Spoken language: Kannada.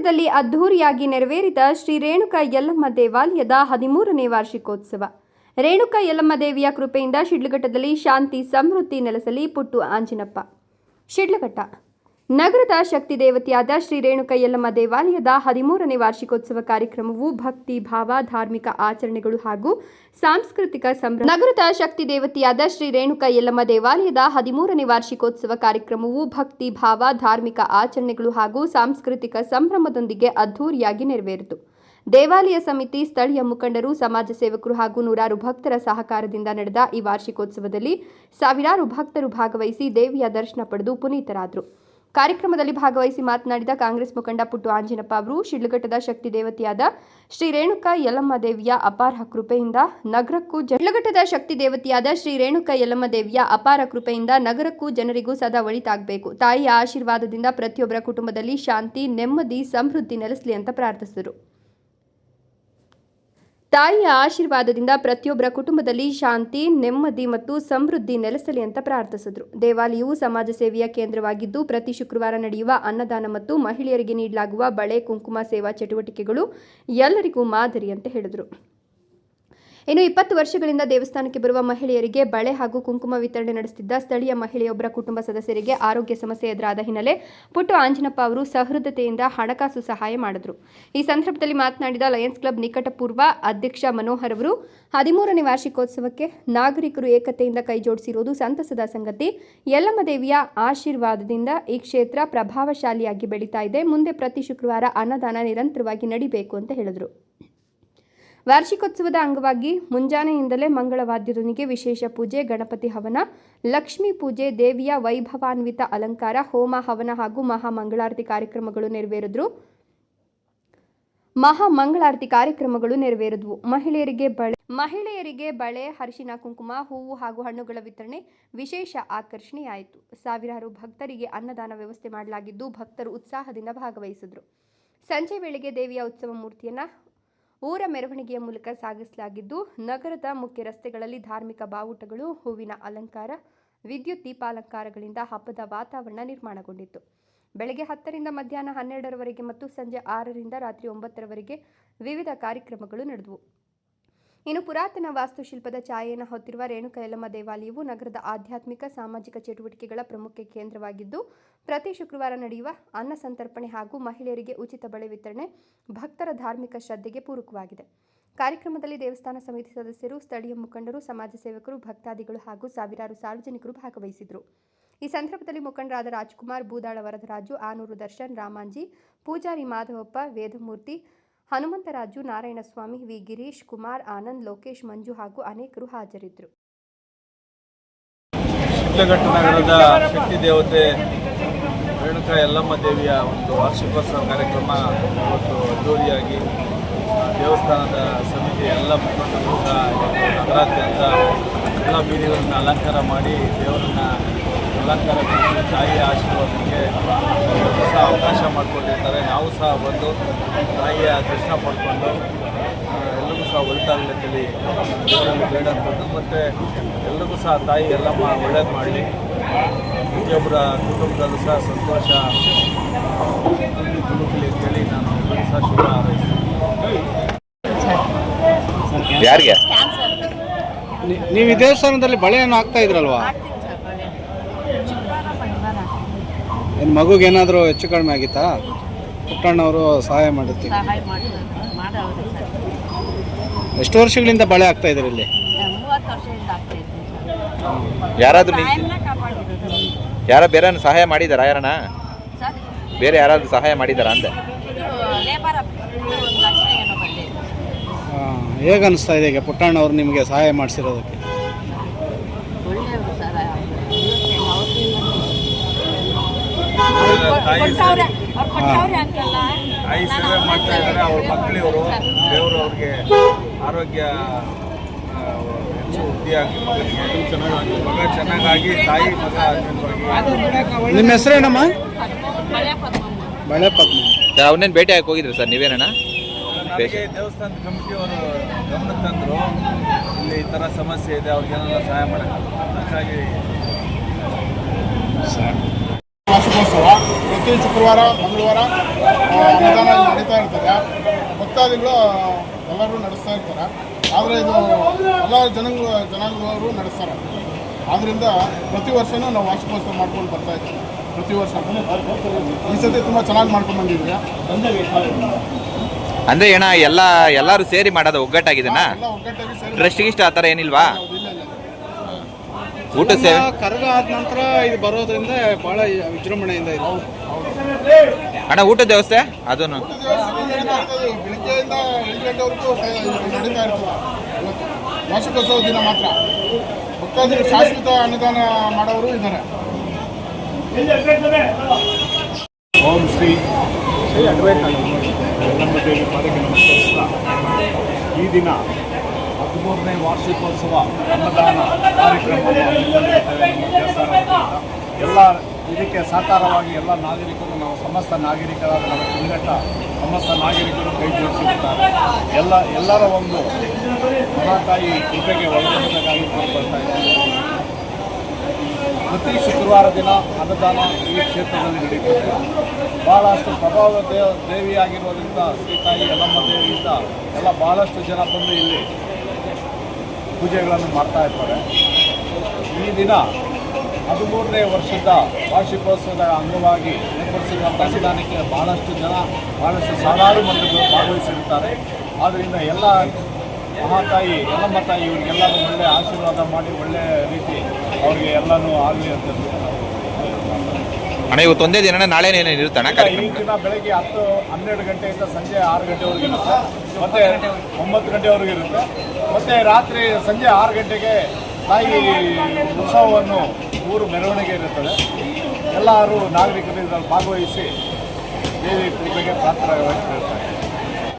ಶಿಡ್ಲಘಟ್ಟದಲ್ಲಿ ಅದ್ಧೂರಿಯಾಗಿ ನೆರವೇರಿದ ಶ್ರೀ ರೇಣುಕಾ ಯಲ್ಲಮ್ಮ ದೇವಾಲಯದ 13ನೇ ವಾರ್ಷಿಕೋತ್ಸವ. ರೇಣುಕಾ ಯಲ್ಲಮ್ಮ ದೇವಿಯ ಕೃಪೆಯಿಂದ ಶಿಡ್ಲಘಟ್ಟದಲ್ಲಿ ಶಾಂತಿ ಸಮೃದ್ಧಿ ನೆಲೆಸಲಿ. ಪುಟ್ಟು ಆಂಜಿನಪ್ಪ. ಶಿಡ್ಲಘಟ್ಟ ನಗರದ ಶಕ್ತಿ ದೇವತೆಯಾದ ಶ್ರೀ ರೇಣುಕಾ ಯಲ್ಲಮ್ಮ ದೇವಾಲಯದ 13ನೇ ವಾರ್ಷಿಕೋತ್ಸವ ಕಾರ್ಯಕ್ರಮವು ಭಕ್ತಿ ಭಾವ, ಧಾರ್ಮಿಕ ಆಚರಣೆಗಳು ಹಾಗೂ ಸಾಂಸ್ಕೃತಿಕ ಸಂಭ್ರಮ. ನಗರದ ಶಕ್ತಿ ದೇವತೆಯಾದ ಶ್ರೀ ರೇಣುಕಾ ಯಲ್ಲಮ್ಮ ದೇವಾಲಯದ 13ನೇ ವಾರ್ಷಿಕೋತ್ಸವ ಕಾರ್ಯಕ್ರಮವು ಭಕ್ತಿ ಭಾವ, ಧಾರ್ಮಿಕ ಆಚರಣೆಗಳು ಹಾಗೂ ಸಾಂಸ್ಕೃತಿಕ ಸಂಭ್ರಮದೊಂದಿಗೆ ಅದ್ಧೂರಿಯಾಗಿ ನೆರವೇರಿತು. ದೇವಾಲಯ ಸಮಿತಿ, ಸ್ಥಳೀಯ ಮುಖಂಡರು, ಸಮಾಜ ಸೇವಕರು ಹಾಗೂ ನೂರಾರು ಭಕ್ತರ ಸಹಕಾರದಿಂದ ನಡೆದ ಈ ವಾರ್ಷಿಕೋತ್ಸವದಲ್ಲಿ ಸಾವಿರಾರು ಭಕ್ತರು ಭಾಗವಹಿಸಿ ದೇವಿಯ ದರ್ಶನ ಪಡೆದು ಪುನೀತರಾದರು. ಕಾರ್ಯಕ್ರಮದಲ್ಲಿ ಭಾಗವಹಿಸಿ ಮಾತನಾಡಿದ ಕಾಂಗ್ರೆಸ್ ಮುಖಂಡ ಪುಟ್ಟು ಆಂಜಿನಪ್ಪ ಅವರು, ಶಿಡ್ಲಘಟ್ಟದ ಶಕ್ತಿ ದೇವತೆಯಾದ ಶ್ರೀ ರೇಣುಕಾ ಯಲ್ಲಮ್ಮ ದೇವಿಯ ಅಪಾರ ಕೃಪೆಯಿಂದ ನಗರಕ್ಕೂ ಜನರಿಗೂ ಸದಾ ಒಳಿತಾಗಬೇಕು. ತಾಯಿಯ ಆಶೀರ್ವಾದದಿಂದ ಪ್ರತಿಯೊಬ್ಬರ ಕುಟುಂಬದಲ್ಲಿ ಶಾಂತಿ, ನೆಮ್ಮದಿ, ಸಮೃದ್ಧಿ ನೆಲೆಸಲಿ ಅಂತ ಪ್ರಾರ್ಥಿಸಿದರು. ತಾಯಿಯ ಆಶೀರ್ವಾದದಿಂದ ಪ್ರತಿಯೊಬ್ಬರ ಕುಟುಂಬದಲ್ಲಿ ಶಾಂತಿ, ನೆಮ್ಮದಿ ಮತ್ತು ಸಮೃದ್ಧಿ ನೆಲೆಸಲಿ ಅಂತ ಪ್ರಾರ್ಥಿಸಿದರು. ದೇವಾಲಯವು ಸಮಾಜ ಸೇವೆಯ ಕೇಂದ್ರವಾಗಿದ್ದು, ಪ್ರತಿ ಶುಕ್ರವಾರ ನಡೆಯುವ ಅನ್ನದಾನ ಮತ್ತು ಮಹಿಳೆಯರಿಗೆ ನೀಡಲಾಗುವ ಬಳೆ, ಕುಂಕುಮ ಸೇವಾ ಚಟುವಟಿಕೆಗಳು ಎಲ್ಲರಿಗೂ ಮಾದರಿ ಅಂತ ಹೇಳಿದರು. ಇನ್ನು 20 ವರ್ಷಗಳಿಂದ ದೇವಸ್ಥಾನಕ್ಕೆ ಬರುವ ಮಹಿಳೆಯರಿಗೆ ಬಳೆ ಹಾಗೂ ಕುಂಕುಮ ವಿತರಣೆ ನಡೆಸುತ್ತಿದ್ದ ಸ್ಥಳೀಯ ಮಹಿಳೆಯೊಬ್ಬರ ಕುಟುಂಬ ಸದಸ್ಯರಿಗೆ ಆರೋಗ್ಯ ಸಮಸ್ಯೆ ಎದುರಾದ ಹಿನ್ನೆಲೆ ಪುಟ್ಟು ಆಂಜಿನಪ್ಪ ಅವರು ಸಹೃದಯತೆಯಿಂದ ಹಣಕಾಸು ಸಹಾಯ ಮಾಡಿದರು. ಈ ಸಂದರ್ಭದಲ್ಲಿ ಮಾತನಾಡಿದ ಲಯನ್ಸ್ ಕ್ಲಬ್ ನಿಕಟಪೂರ್ವ ಅಧ್ಯಕ್ಷ ಮನೋಹರ್ ಅವರು, 13ನೇ ವಾರ್ಷಿಕೋತ್ಸವಕ್ಕೆ ನಾಗರಿಕರು ಏಕತೆಯಿಂದ ಕೈಜೋಡಿಸಿರುವುದು ಸಂತಸದ ಸಂಗತಿ. ಯಲ್ಲಮ್ಮ ದೇವಿಯ ಆಶೀರ್ವಾದದಿಂದ ಈ ಕ್ಷೇತ್ರ ಪ್ರಭಾವಶಾಲಿಯಾಗಿ ಬೆಳೀತಾ ಇದೆ. ಮುಂದೆ ಪ್ರತಿ ಶುಕ್ರವಾರ ಅನ್ನದಾನ ನಿರಂತರವಾಗಿ ನಡೀಬೇಕು ಅಂತ ಹೇಳಿದರು. ವಾರ್ಷಿಕೋತ್ಸವದ ಅಂಗವಾಗಿ ಮುಂಜಾನೆಯಿಂದಲೇ ಮಂಗಳವಾದ್ಯದೊಂದಿಗೆ ವಿಶೇಷ ಪೂಜೆ, ಗಣಪತಿ ಹವನ, ಲಕ್ಷ್ಮೀ ಪೂಜೆ, ದೇವಿಯ ವೈಭವಾನ್ವಿತ ಅಲಂಕಾರ, ಹೋಮ ಹವನ ಹಾಗೂ ಮಹಾಮಂಗಳಾರತಿ ಕಾರ್ಯಕ್ರಮಗಳು ನೆರವೇರಿದವು. ಮಹಿಳೆಯರಿಗೆ ಬಳೆ, ಅರಿಶಿನ, ಕುಂಕುಮ, ಹೂವು ಹಾಗೂ ಹಣ್ಣುಗಳ ವಿತರಣೆ ವಿಶೇಷ ಆಕರ್ಷಣೆಯಾಯಿತು. ಸಾವಿರಾರು ಭಕ್ತರಿಗೆ ಅನ್ನದಾನ ವ್ಯವಸ್ಥೆ ಮಾಡಲಾಗಿದ್ದು, ಭಕ್ತರು ಉತ್ಸಾಹದಿಂದ ಭಾಗವಹಿಸಿದರು. ಸಂಜೆ ವೇಳೆಗೆ ದೇವಿಯ ಉತ್ಸವ ಮೂರ್ತಿಯನ್ನು ಊರ ಮೆರವಣಿಗೆಯ ಮೂಲಕ ಸಾಗಿಸಲಾಗಿದ್ದು, ನಗರದ ಮುಖ್ಯ ರಸ್ತೆಗಳಲ್ಲಿ ಧಾರ್ಮಿಕ ಬಾವುಟಗಳು, ಹೂವಿನ ಅಲಂಕಾರ, ವಿದ್ಯುತ್ ದೀಪಾಲಂಕಾರಗಳಿಂದ ಹಬ್ಬದ ವಾತಾವರಣ ನಿರ್ಮಾಣಗೊಂಡಿತ್ತು. ಬೆಳಗ್ಗೆ 10ರಿಂದ ಮಧ್ಯಾಹ್ನ 12ರವರೆಗೆ ಮತ್ತು ಸಂಜೆ 6ರಿಂದ ರಾತ್ರಿ 9ರವರೆಗೆ ವಿವಿಧ ಕಾರ್ಯಕ್ರಮಗಳು ನಡೆದವು. ಇನ್ನು ಪುರಾತನ ವಾಸ್ತುಶಿಲ್ಪದ ಛಾಯೆಯನ್ನು ಹೊತ್ತಿರುವ ರೇಣುಕಾ ಯಲ್ಲಮ್ಮ ದೇವಾಲಯವು ನಗರದ ಆಧ್ಯಾತ್ಮಿಕ, ಸಾಮಾಜಿಕ ಚಟುವಟಿಕೆಗಳ ಪ್ರಮುಖ ಕೇಂದ್ರವಾಗಿದ್ದು, ಪ್ರತಿ ಶುಕ್ರವಾರ ನಡೆಯುವ ಅನ್ನ ಸಂತರ್ಪಣೆ ಹಾಗೂ ಮಹಿಳೆಯರಿಗೆ ಉಚಿತ ಬಳೆ ವಿತರಣೆ ಭಕ್ತರ ಧಾರ್ಮಿಕ ಶ್ರದ್ಧೆಗೆ ಪೂರಕವಾಗಿದೆ. ಕಾರ್ಯಕ್ರಮದಲ್ಲಿ ದೇವಸ್ಥಾನ ಸಮಿತಿ ಸದಸ್ಯರು, ಸ್ಥಳೀಯ ಮುಖಂಡರು, ಸಮಾಜ ಸೇವಕರು, ಭಕ್ತಾದಿಗಳು ಹಾಗೂ ಸಾವಿರಾರು ಸಾರ್ವಜನಿಕರು ಭಾಗವಹಿಸಿದರು. ಈ ಸಂದರ್ಭದಲ್ಲಿ ಮುಖಂಡರಾದ ರಾಜ್ಕುಮಾರ್, ಬೂದಾಳ ವರದರಾಜು, ಆನೂರು ದರ್ಶನ್, ರಾಮಾಂಜಿ, ಪೂಜಾರಿ ಮಾಧವಪ್ಪ, ವೇದಮೂರ್ತಿ, ಹನುಮಂತರಾಜು, ನಾರಾಯಣಸ್ವಾಮಿ, ವಿ ಗಿರೀಶ್, ಕುಮಾರ್, ಆನಂದ್, ಲೋಕೇಶ್, ಮಂಜು ಹಾಗೂ ಅನೇಕರು ಹಾಜರಿದ್ದರು. ಶಿಡ್ಲಘಟ್ಟ ನಗರದ ಶಕ್ತಿ ದೇವತೆ ರೇಣುಕಾ ಯಲ್ಲಮ್ಮ ದೇವಿಯ ಒಂದು ವಾರ್ಷಿಕೋತ್ಸವ ಕಾರ್ಯಕ್ರಮ ಇವತ್ತು ಅದ್ದೂರಿಯಾಗಿ ದೇವಸ್ಥಾನದ ಸಮಿತಿ ಎಲ್ಲ ಮುಖಂಡರು ಸಹ ನಗರಾದ್ಯಂತ ಎಲ್ಲ ಬೀದಿಗಳನ್ನು ಅಲಂಕಾರ ಮಾಡಿ ದೇವರನ್ನ ಅಲಂಕಾರ ಮಾಡಿ ತಾಯಿಯ ಆಶೀರ್ವಾದಕ್ಕೆ ಸಹ ಅವಕಾಶ ಮಾಡಿಕೊಂಡಿರ್ತಾರೆ. ನಾವು ಸಹ ಬಂದು ತಾಯಿಯ ದರ್ಶನ ಪಡ್ಕೊಂಡು ಎಲ್ಲರಿಗೂ ಸಹ ಒಳಿತಾಗಲಿ ದೇವರಲ್ಲಿ ಬೇಡಂಥದ್ದು. ಮತ್ತು ಎಲ್ರಿಗೂ ಸಹ ತಾಯಿ ಯಲ್ಲಮ್ಮ ಒಳ್ಳೇದು ಮಾಡಲಿ, ಪ್ರತಿಯೊಬ್ಬರ ಕುಟುಂಬದಲ್ಲೂ ಸಹ ಸಂತೋಷ ತುಳುಕಲಿ ಅಂತೇಳಿ ನಾನು ಸಹ ಶುಭ ಹಾರೈಸ್ತೀನಿ. ಯಾರಿಗೆ ನೀವು ಈ ದೇವಸ್ಥಾನದಲ್ಲಿ ಬಳೆಯನ್ನು ಹಾಕ್ತಾ ಇದ್ರಲ್ವಾ? ಏನು ಮಗುಗೆ ಏನಾದರೂ ಹೆಚ್ಚು ಕಡಿಮೆ ಆಗಿತ್ತಾ? ಪುಟ್ಟಣ್ಣವರು ಸಹಾಯ ಮಾಡುತ್ತೀವಿ. ಎಷ್ಟು ವರ್ಷಗಳಿಂದ ಬಳೆ ಹಾಕ್ತಾ ಇದ್ರಿ ಇಲ್ಲಿ? ಯಾರು ಬೇರೆ ಸಹಾಯ ಮಾಡಿದಾರ? ಯಾರಣ್ಣ ಬೇರೆ ಯಾರಾದ್ರೂ ಸಹಾಯ ಮಾಡಿದಾರ ಅಂದೆ? ಹೇಗೆ ಅನಿಸ್ತಾ ಇದೆ ಈಗ ಪುಟ್ಟಣ್ಣವ್ರು ನಿಮಗೆ ಸಹಾಯ ಮಾಡಿಸಿರೋದಕ್ಕೆ? ತಾಯಿ ಸೇವೆ ಮಾಡ್ತಾ ಇದ್ದಾರೆ. ಅವ್ರ ಮಕ್ಕಳಿವರು ದೇವರು ಅವ್ರಿಗೆ ಆರೋಗ್ಯ ಹೆಚ್ಚು ವೃದ್ಧಿಯಾಗಿ ಮಗ ಚೆನ್ನಾಗಾಗಿ ತಾಯಿ ಮಗ ಆಶೀರ್ವಾದ. ನಿಮ್ಮ ಹೆಸರೇನಮ್ಮ? ಬಳೆ ಪದ್ಮ. ಅವನೇನು ಭೇಟಿ ಹಾಕಿ ಹೋಗಿದ್ರಿ ಸರ್ ನೀವೇನಣ್ಣ? ನನಗೆ ದೇವಸ್ಥಾನದ ಕಮಿಟಿಯವರು ಗಮನಕ್ಕೆ ತಂದರು, ಇಲ್ಲಿ ಈ ಥರ ಸಮಸ್ಯೆ ಇದೆ, ಅವ್ರಿಗೇನೆಲ್ಲ ಸಹಾಯ ಮಾಡೋಕ್ಕಾಗಲ್ಲ. ಅದಕ್ಕಾಗಿ ಪ್ರತಿ ಶುಕ್ರವಾರ ಮಂಗಳವಾರ ಅನುದಾನ ನಡೀತಾ ಇರ್ತದೆ. ಭಕ್ತಾದಿಗಳು ಎಲ್ಲರೂ ನಡೆಸ್ತಾ ಇರ್ತಾರೆ. ಆದರೆ ಇದು ಎಲ್ಲ ಜನಾಂಗದವರು ನಡೆಸ್ತಾರೆ. ಆದ್ದರಿಂದ ಪ್ರತಿ ವರ್ಷವೂ ನಾವು ವಾರ್ಷಿಕೋತ್ಸವ ಮಾಡ್ಕೊಂಡು ಬರ್ತಾ ಇದ್ದೀವಿ. ಪ್ರತಿ ವರ್ಷ ಈ ಸತಿ ತುಂಬ ಚೆನ್ನಾಗಿ ಮಾಡ್ಕೊಂಡು ಬಂದಿದ್ವಿ. ಅಂದ್ರೆ ಏನ ಎಲ್ಲರೂ ಸೇರಿ ಮಾಡೋದು ಒಗ್ಗಟ್ಟಾಗಿದೆನಾ? ಎಲ್ಲ ಒಗ್ಗಟ್ಟಾಗಿ ಸೇರಿ ಟ್ರಸ್ಟಿಗೆ ಇಷ್ಟ ಆ ಥರ ಏನಿಲ್ವಾ? ಇಲ್ಲ ಇಲ್ಲ ಊಟ ಸೇವೆ ಕರಗ ಆದ ನಂತರ ಇದು ಬರೋದ್ರಿಂದ ಭಾಳ ವಿಜೃಂಭಣೆಯಿಂದ ಇದೆ. ಅಣ್ಣ ಊಟದ ವ್ಯವಸ್ಥೆ ಅದನ್ನು ಬೆಳಿಗ್ಗೆಯಿಂದ 8 ಗಂಟೆವರೆಗೂ ನಡೀತಾ ಇರ್ತದೆ. ಇವತ್ತು ವಾರ್ಷಿಕೋತ್ಸವ ದಿನ ಮಾತ್ರ ಭಕ್ತಾದಿಗಳು ಶಾಶ್ವತ ಅನುದಾನ ಮಾಡೋರು ಇದ್ದಾರೆ. ಓಂ ಶ್ರೀ ಯಲ್ಲಮ್ಮ ದೇವಿ ಪಾದಕ್ಕೆ ನಮಸ್ಕರಿಸ್ತಾ ಈ ದಿನ 13ನೇ ವಾರ್ಷಿಕೋತ್ಸವ ಅನ್ನದಾನ ಕಾರ್ಯಕ್ರಮವನ್ನು ಹಮ್ಮಿಕೊಂಡಿದ್ದೇವೆ ನಮ್ಮ ದೇವಸ್ಥಾನದಿಂದ. ಎಲ್ಲ ಇದಕ್ಕೆ ಸಹಕಾರವಾಗಿ ಎಲ್ಲ ನಾಗರಿಕರು, ನಾವು ಸಮಸ್ತ ನಾಗರಿಕರಾದ ನಮ್ಮ ತಿಂಗಟ್ಟ ಸಮಸ್ತ ನಾಗರಿಕರು ಕೈ ಜೋಡಿಸಿರುತ್ತಾರೆ. ಎಲ್ಲರ ಒಂದು ಮಹಾತಾಯಿ ಕೃಪೆಗೆ ಒಳಗೊಳ್ಳಬೇಕಾಗಿ ಕೋರ್ಕೊಳ್ತಾ ಇದ್ದೇವೆ. ಪ್ರತಿ ಶುಕ್ರವಾರ ದಿನ ಅನ್ನದಾನ ಈ ಕ್ಷೇತ್ರದಲ್ಲಿ ನಡೀತದೆ. ಭಾಳಷ್ಟು ಪ್ರಭಾವ ದೇವಿಯಾಗಿರೋದ್ರಿಂದ ಶ್ರೀತಾಯಿ ಯಲ್ಲಮ್ಮ ದೇವಿಯಿಂದ ಎಲ್ಲ ಭಾಳಷ್ಟು ಜನ ಬಂದು ಇಲ್ಲಿ ಪೂಜೆಗಳನ್ನು ಮಾಡ್ತಾ ಇರ್ತಾರೆ. ಈ ದಿನ 13ನೇ ವರ್ಷದ ವಾರ್ಷಿಕೋತ್ಸವದ ಅಂಗವಾಗಿ ಏರ್ಪಡಿಸಿರುವಂಥ ಅನ್ನದಾನಕ್ಕೆ ಭಾಳಷ್ಟು ಜನ, ಭಾಳಷ್ಟು ಸಾವಿರಾರು ಮಂದಿಗಳು ಭಾಗವಹಿಸಿರುತ್ತಾರೆ. ಆದ್ದರಿಂದ ಎಲ್ಲ ಮಹಾತಾಯಿ ಯಲ್ಲಮ್ಮ ತಾಯಿ ಇವರಿಗೆಲ್ಲರೂ ಒಳ್ಳೆಯ ಆಶೀರ್ವಾದ ಮಾಡಿ ಒಳ್ಳೆಯ ರೀತಿ ಅವ್ರಿಗೆ ಎಲ್ಲನೂ ಆಗಲಿ ಅಂತ ಅಣ್ಣ ಇವತ್ತು ಒಂದೇ ದಿನ, ನಾಳೆ ಏನೇನು ಇರುತ್ತೆ ಅಣ್ಣ ಈ ಕಾರ್ಯಕ್ರಮ? ದಿನ ಬೆಳಗ್ಗೆ 10-12 ಗಂಟೆಯಿಂದ ಸಂಜೆ 6 ಗಂಟೆವರೆಗೆ ಇರುತ್ತೆ. ಮತ್ತು 9 ಗಂಟೆವರೆಗೆ ಇರುತ್ತೆ. ಮತ್ತು ರಾತ್ರಿ ಸಂಜೆ 6 ಗಂಟೆಗೆ ತಾಯಿ ಉತ್ಸವವನ್ನು ಊರು ಮೆರವಣಿಗೆ ಇರುತ್ತದೆ. ಎಲ್ಲರೂ ನಾಗರಿಕರು ಇದರಲ್ಲಿ ಭಾಗವಹಿಸಿ ದೇವಿ ಕೃಪೆಗೆ ಪಾತ್ರರಾಗಿರ್ತಾರೆ.